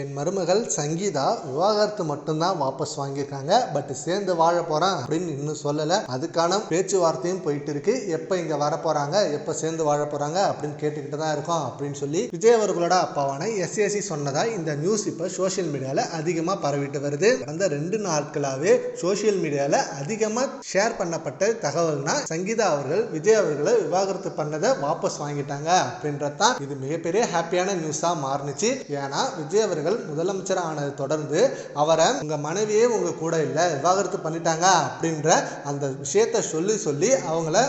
என் மருமகள் சங்கீதா விவாகரத்து மட்டும்தான் வாபஸ் வாங்கியிருக்காங்க. பட் சேர்ந்து வாழ போறேன் அப்படின்னு இன்னும் சொல்லலை. அதுக்கான பேச்சுவார்த்தையும் போயிட்டு இருக்கு. எப்போ இங்கே வர போறாங்க, எப்போ சேர்ந்து வாழ போறாங்க அப்படின்னு கேட்டுக்கிட்டு தான் இருக்கோம் அப்படின்னு சொல்லி விஜய் அவர்களோட அப்பாவான எஸ்ஏசி சொன்னதா இந்த நியூஸ் இப்போ சோசியல் மீடியாவில் அதிகமாக பரவிட்டு வருது. கடந்த 2 நாட்களாகவே சோசியல் மீடியாவில் அதிகமாக ஷேர் பண்ணப்பட்ட தகவல்னா சங்கீதா அவர்கள் விஜய் அவர்களை விவாகரத்து பண்ணதை வாபஸ் வாங்கிட்டாங்க அப்படின்றது தான். இது மிகப்பெரிய ஹாப்பியான நியூஸாக மாறுனுச்சு. ஏன்னா விஜய் அவர்கள் முதலமைச்சர் ஆனதை தொடர்ந்து அவரை உங்க மனைவியே உங்க கூட இல்லை, விவாகரத்து பண்ணிட்டாங்க அப்படின்ற அந்த விஷயத்த சொல்லி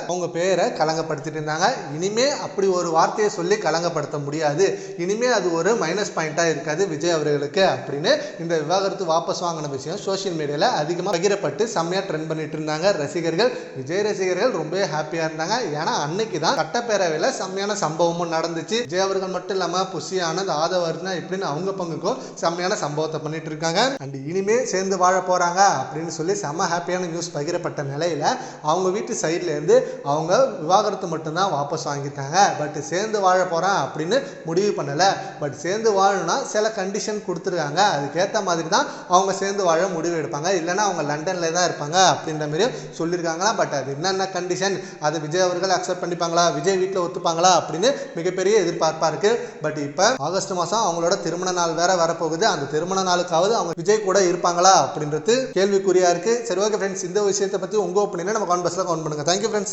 அவங்க பேரை கலங்கப்படுத்திட்டு இருந்தாங்க. இனிமே அப்படி ஒரு வார்த்தையை சொல்லி கலங்கப்படுத்த முடியாது, இனிமே அது ஒரு மைனஸ் பாயிண்டா இருக்காது விஜய் அவர்களுக்கு அப்படின்னு இந்த விவாகரத்து வாபஸ் வாங்கின விஷயம் சோசியல் மீடியால அதிகமாக பகிரப்பட்டு செம்மையா ட்ரெண்ட் பண்ணிட்டு இருந்தாங்க ரசிகர்கள். விஜய் ரசிகர்கள் ரொம்ப ஹாப்பியா இருந்தாங்க. ஏன்னா அன்னைக்கு தான் சட்டப்பேரவையில் செம்மையான சம்பவமும் நடந்துச்சு. விஜய் அவர்கள் மட்டும் இல்லாம புஷி ஆனந்த், ஆதவ் அர்ஜுனா இப்படின்னு அவங்க பங்குக்கும் செம்மையான சம்பவத்தை பண்ணிட்டு இருக்காங்க. அண்ட் இனிமே சேர்ந்து வாழ போறாங்க அப்படின்னு சொல்லி செம்ம ஹாப்பியான நியூஸ் பகிரப்பட்ட நிலையில அவங்க வீட்டு சைட்ல இருந்து அவங்க விவாகரத்து மட்டும்தான் வாபஸ் வாங்கிட்டாங்க. பட் சேர்ந்து வாழ போறேன் அப்படின்னு முடிவு பண்ணல. பட் சேர்ந்து வாழணும்னா சில கண்டிஷன் கொடுத்துருக்காங்க. அதுக்கேற்ற மாதிரி தான் அவங்க சேர்ந்து வாழ முடிவு எடுப்பாங்க. இல்லைன்னா அவங்க லண்டன்ல தான் இருப்பாங்க அப்படின்ற மாதிரி சொல்லியிருக்காங்களா. பட் அது என்னென்ன கண்டிஷன், அதை விஜய் அவர்கள் அக்செப்ட் பண்ணிப்பாங்களா, விஜய் வீட்டில் ஒத்துப்பாங்களா அப்படின்னு மிகப்பெரிய எதிர்பார்ப்பா இருக்கு. பட் இப்போ ஆகஸ்ட் மாதம் அவங்களோட திருமண நாள் வேற வரப்போகுது. அந்த திருமண நாளுக்காவது அவங்க விஜய் கூட இருப்பாங்களா அப்படின்றது கேள்விக்குறியா இருக்கு. சரி, ஓகே ஃப்ரெண்ட்ஸ், இந்த விஷயத்தை பற்றி உங்க ஒப்பீனியனை நம்ம கமெண்ட் பாக்ஸ்ல கமெண்ட் பண்ணுங்க. Thank you friends.